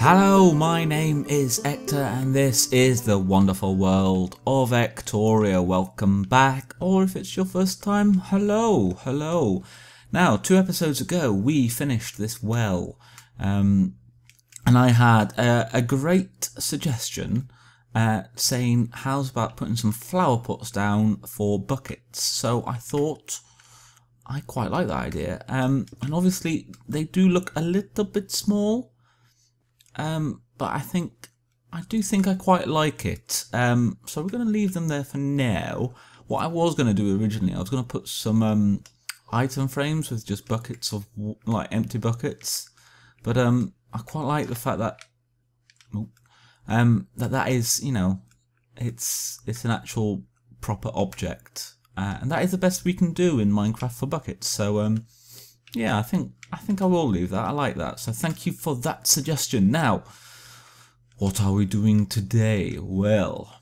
Hello, my name is Ector and this is the wonderful world of Ectoria. Welcome back, or if it's your first time, hello. Now, 2 episodes ago we finished this well, and I had a great suggestion saying how's about putting some flower pots down for buckets. So I thought I quite like that idea, and obviously they do look a little bit small. But I do think I quite like it. So we're going to leave them there for now. What I was going to do originally, I was going to put some item frames with just buckets of like empty buckets. But I quite like the fact that that is, you know, it's an actual proper object, and that is the best we can do in Minecraft for buckets. So yeah, I think I will leave that. I like that. So thank you for that suggestion. Now, what are we doing today? Well,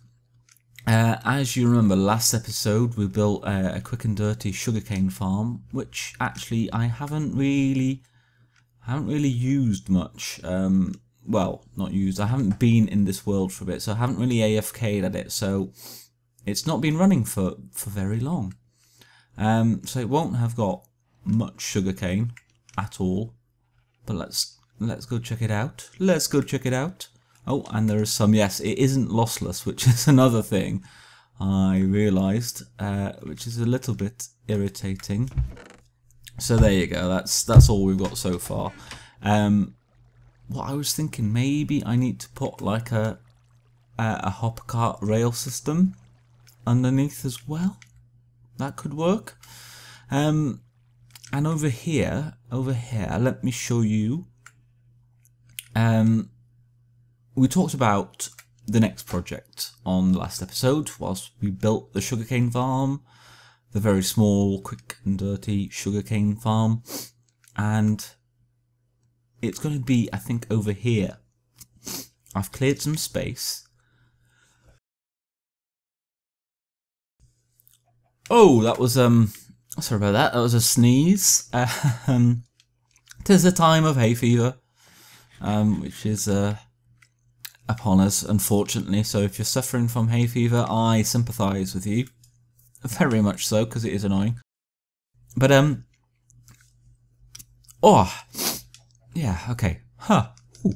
as you remember, last episode we built a quick and dirty sugarcane farm, which actually I haven't really used much. Well, not used. I haven't been in this world for a bit, so I haven't really AFK'd at it. So it's not been running for very long. So it won't have got much sugarcane at all. But let's go check it out. Let's go check it out. Oh, and there is some. Yes, it isn't lossless, which is another thing I realised, which is a little bit irritating. So there you go. That's all we've got so far. What I was thinking, maybe I need to put like a hopper cart rail system underneath as well. That could work. And over here, let me show you. We talked about the next project on the last episode, whilst we built the sugarcane farm, the very small, quick and dirty sugarcane farm, and it's going to be, I think, over here. I've cleared some space. Oh, that was sorry about that. That was a sneeze. 'Tis the time of hay fever, which is upon us, unfortunately. So if you're suffering from hay fever, I sympathise with you, very much so, because it is annoying. But oh, yeah, okay, Ooh.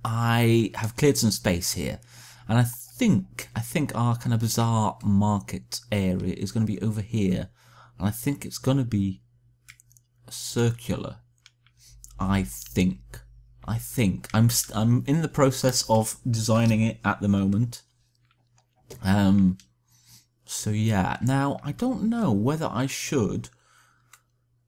I have cleared some space here, and I think our kind of bazaar market area is going to be over here, and I think it's going to be circular. I think I'm in the process of designing it at the moment. So yeah, now I don't know whether I should,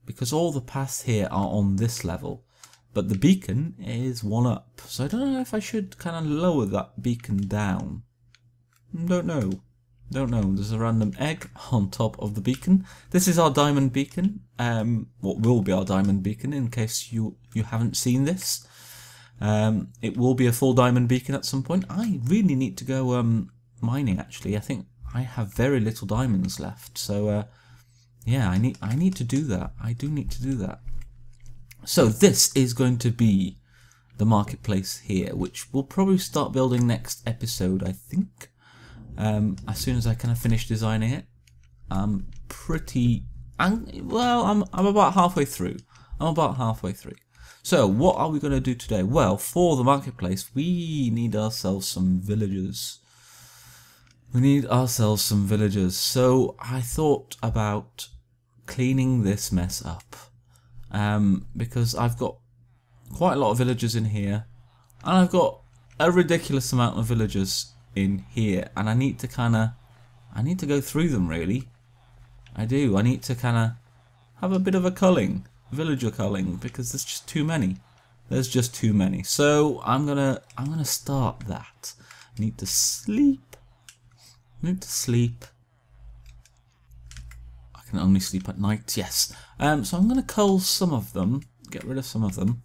because all the paths here are on this level, but the beacon is 1 up, so I don't know if I should kind of lower that beacon down. Don't know. There's a random egg on top of the beacon. This is our diamond beacon. What will be our diamond beacon, in case you haven't seen this. It will be a full diamond beacon at some point. I really need to go mining. Actually, I think I have very little diamonds left. So yeah, I need to do that. I do need to do that. So this is going to be the marketplace here, which we'll probably start building next episode, I think. As soon as I kind of finish designing it. I'm about halfway through. So what are we going to do today? Well, for the marketplace, we need ourselves some villagers. So I thought about cleaning this mess up, because I've got quite a lot of villagers in here, and I've got a ridiculous amount of villagers in here, and I need to go through them, really. I do. I need to kind of have a bit of a culling, villager culling, because there's just too many. So I'm gonna start that. I need to sleep. I can only sleep at night. Yes. So I'm gonna cull some of them. Get rid of some of them.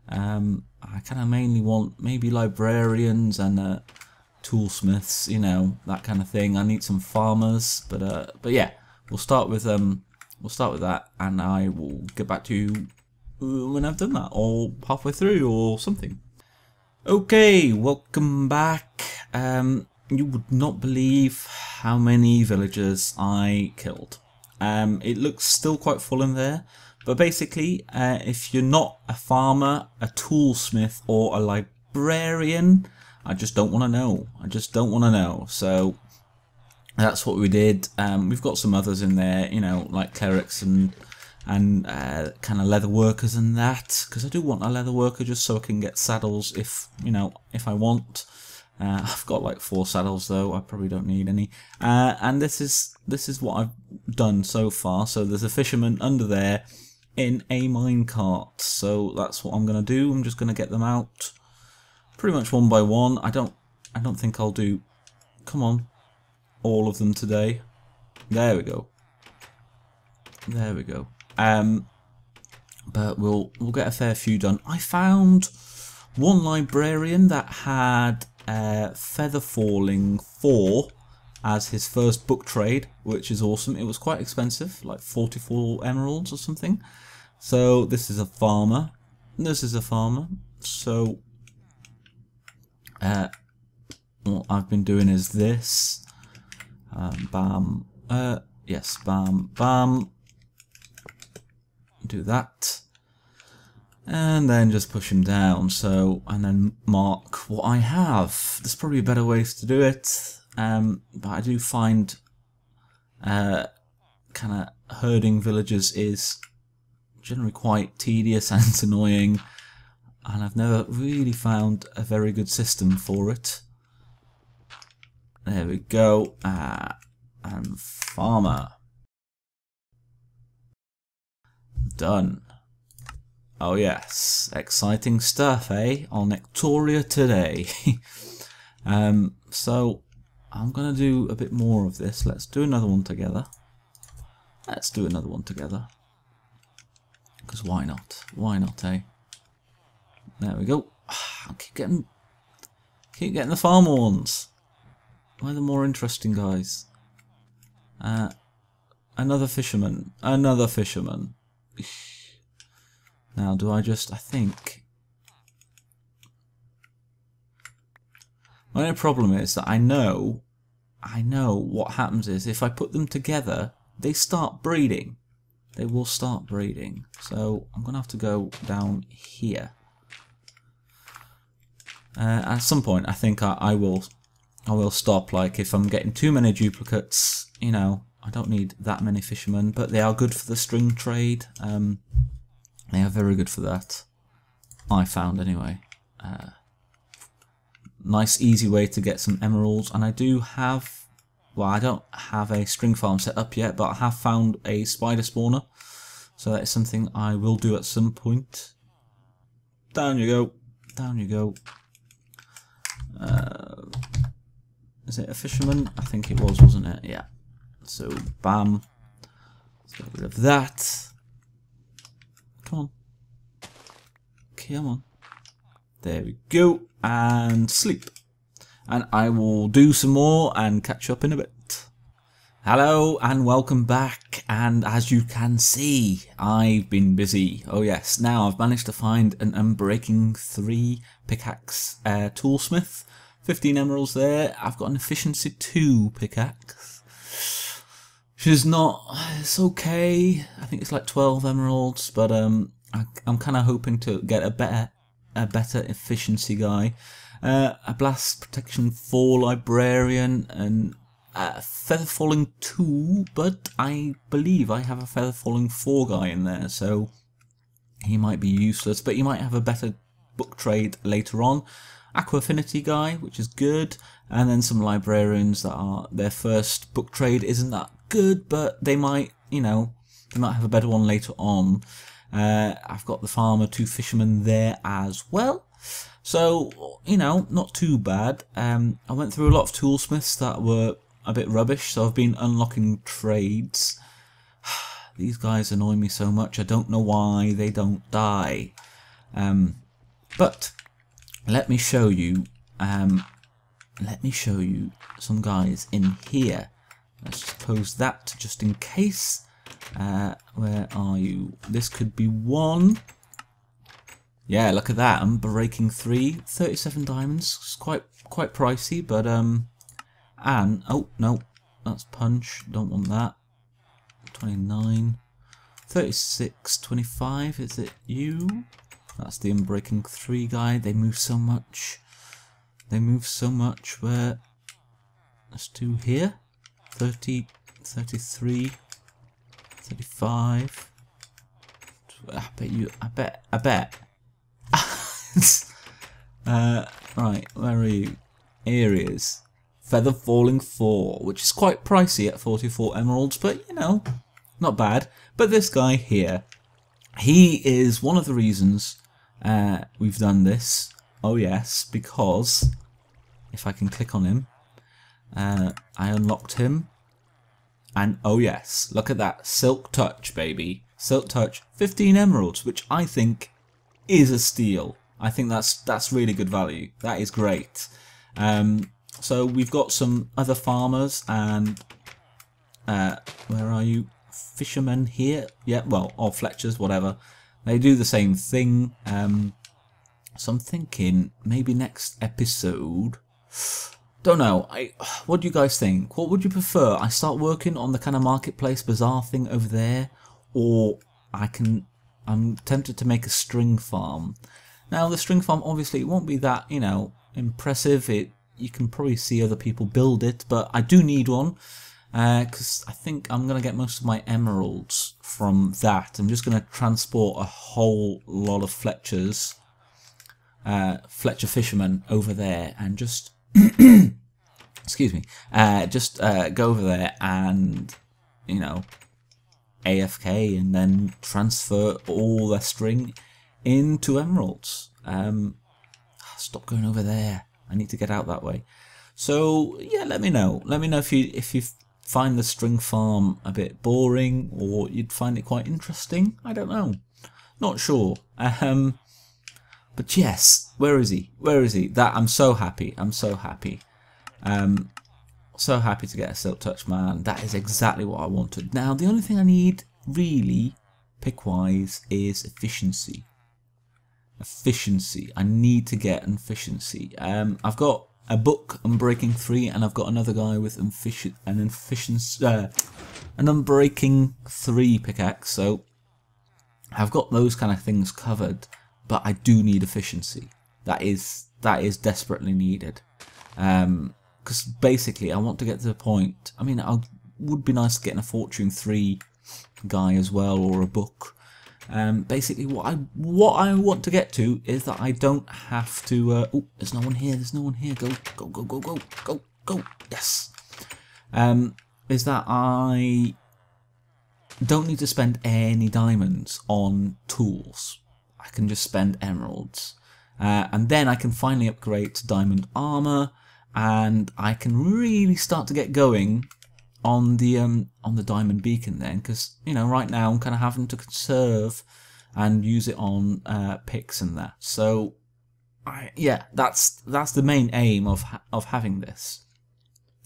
I kind of mainly want maybe librarians and toolsmiths, you know, that kind of thing. I need some farmers, but yeah, we'll start with that, and I will get back to you when I've done that, or halfway through, or something. Okay, welcome back. You would not believe how many villagers I killed. It looks still quite full in there, but basically, if you're not a farmer, a toolsmith, or a librarian, I just don't want to know. I just don't want to know. So that's what we did. We've got some others in there, you know, like clerics and kind of leather workers and that, because I do want a leather worker just so I can get saddles if, you know, if I want. I've got like 4 saddles though. I probably don't need any. And this is what I've done so far. So there's a fisherman under there in a minecart. So that's what I'm gonna do. I'm just gonna get them out pretty much one by one. I don't think I'll do, come on, all of them today. There we go. There we go. But we'll get a fair few done. I found one librarian that had Feather Falling 4 as his first book trade, which is awesome. It was quite expensive, like 44 emeralds or something. So this is a farmer. This is a farmer. So what I've been doing is this. Bam. Yes, bam, bam. Do that. And then just push him down. So, and then mark what I have. There's probably better ways to do it. But I do find kind of herding villagers is generally quite tedious and annoying. And I've never really found a very good system for it. There we go. And farmer. Done. Oh yes, exciting stuff, eh? On Ectoria today. So I'm gonna do a bit more of this. Let's do another one together. Let's do another one together. Because why not? Why not, eh? There we go. I keep getting the farmer ones. Why are the more interesting guys? Another fisherman. Another fisherman. Now, do I just... I think... My only problem is that I know what happens is if I put them together, they start breeding. They will start breeding. So, I'm going to have to go down here. At some point, I think I will stop. Like, if I'm getting too many duplicates, you know, I don't need that many fishermen, but they are good for the string trade. They are very good for that. I found anyway. Nice easy way to get some emeralds, and I do have, well, I don't have a string farm set up yet, but I have found a spider spawner, so that is something I will do at some point. Down you go. Down you go. Is it a fisherman? I think it was, wasn't it? Yeah. So, bam. Let's get rid of that. Come on. Come on. There we go. And sleep. And I will do some more and catch up in a bit. Hello and welcome back. And as you can see, I've been busy. Oh yes. Now I've managed to find an Unbreaking 3 pickaxe toolsmith. 15 emeralds there. I've got an efficiency 2 pickaxe. Which is not... It's okay. I think it's like 12 emeralds. But I'm kind of hoping to get a better efficiency guy. A blast protection 4 librarian and feather falling 2, but I believe I have a feather falling 4 guy in there, so he might be useless, but he might have a better book trade later on. Aqua affinity guy, which is good, and then some librarians that are their first book trade isn't that good, but they might, you know, they might have a better one later on. I've got the farmer, 2 fishermen there as well. So, you know, not too bad. I went through a lot of toolsmiths that were a bit rubbish, so I've been unlocking trades. These guys annoy me so much, I don't know why they don't die. But let me show you some guys in here. Let's just close that just in case. Where are you? This could be one. Yeah, look at that. Unbreaking 3, 37 diamonds. It's quite pricey, but and oh no, that's punch. Don't want that. 29, 36, 25. Is it you? That's the Unbreaking 3 guy. They move so much. They move so much. Where? Let's do here. 30, 33, 35. I bet you. I bet. Right, where are you? Areas. Feather Falling 4, which is quite pricey at 44 emeralds, but you know, not bad. But this guy here, he is one of the reasons we've done this. Oh yes, because if I can click on him, I unlocked him. And oh yes, look at that. Silk Touch, baby. Silk Touch, 15 emeralds, which I think is a steal. I think that's really good value. That is great. So we've got some other farmers and where are you? Fishermen here? Yeah, well, or Fletchers, whatever. They do the same thing. So I'm thinking maybe next episode. Don't know. What do you guys think? What would you prefer? I start working on the kind of marketplace bazaar thing over there, or I'm tempted to make a string farm. Now the string farm obviously it won't be that, you know, impressive. You can probably see other people build it, but I do need one because I think I'm going to get most of my emeralds from that. I'm just going to transport a whole lot of Fletcher fishermen over there and just excuse me, just go over there and, you know, AFK and then transfer all their string into emeralds. Stop going over there. I need to get out that way. So yeah, let me know. Let me know if you find the string farm a bit boring or you'd find it quite interesting. I don't know. Not sure. But yes, where is he? Where is he? That I'm so happy. I'm so happy. So happy to get a Silk Touch, man. That is exactly what I wanted. Now the only thing I need really pick-wise is efficiency. Efficiency. I need to get an efficiency. I've got a book, Unbreaking 3, and I've got another guy with an Unbreaking 3 pickaxe. So I've got those kind of things covered, but I do need efficiency. That is desperately needed. Because basically, I want to get to the point. I mean, it would be nice to get a Fortune 3 guy as well, or a book. Basically, what I want to get to is that I don't have to. Oh, there's no one here. There's no one here. Go. Yes. Is that I don't need to spend any diamonds on tools. I can just spend emeralds, and then I can finally upgrade to diamond armor, and I can really start to get going on the diamond beacon then, because you know right now I'm kind of having to conserve and use it on picks and that. So yeah, that's the main aim of having this.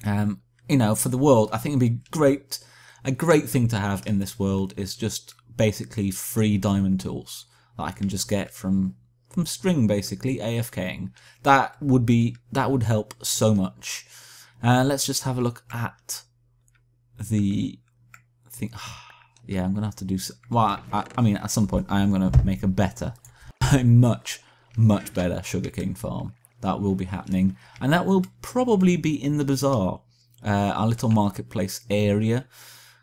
You know, for the world, I think it'd be great. A great thing to have in this world is just basically free diamond tools that I can just get from string, basically AFKing. That would help so much. Let's just have a look at the thing. Yeah, I'm gonna have to do so. Well, I mean, at some point I am gonna make a much better sugarcane farm. That will be happening, and that will probably be in the bazaar, our little marketplace area.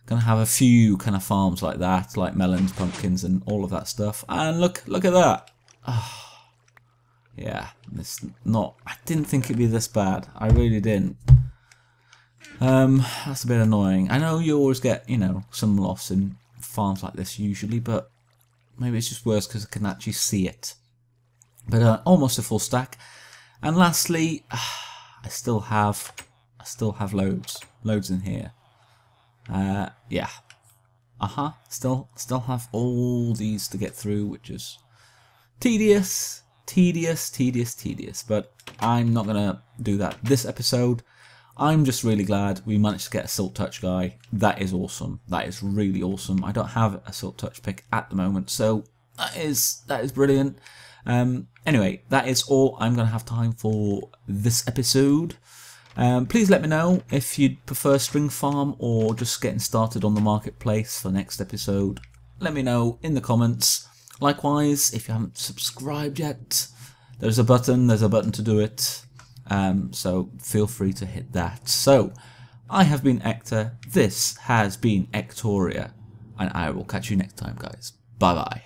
Gonna have a few kind of farms like that, like melons, pumpkins, and all of that stuff. And look at that. Oh, yeah, I didn't think it'd be this bad. I really didn't. That's a bit annoying. I know you always get, you know, some loss in farms like this usually, but maybe it's just worse because I can actually see it. But almost a full stack. And lastly, I still have loads in here. Yeah. Still have all these to get through, which is tedious. But I'm not gonna do that this episode. I'm just really glad we managed to get a Silk Touch guy. That is awesome. That is really awesome. I don't have a Silk Touch pick at the moment, so that is brilliant. Anyway, that is all I'm going to have time for this episode. Please let me know if you'd prefer String Farm or just getting started on the marketplace for next episode. Let me know in the comments. Likewise, if you haven't subscribed yet, there's a button to do it. So feel free to hit that. So, I have been Ector, this has been Ectoria, and I will catch you next time, guys. Bye bye.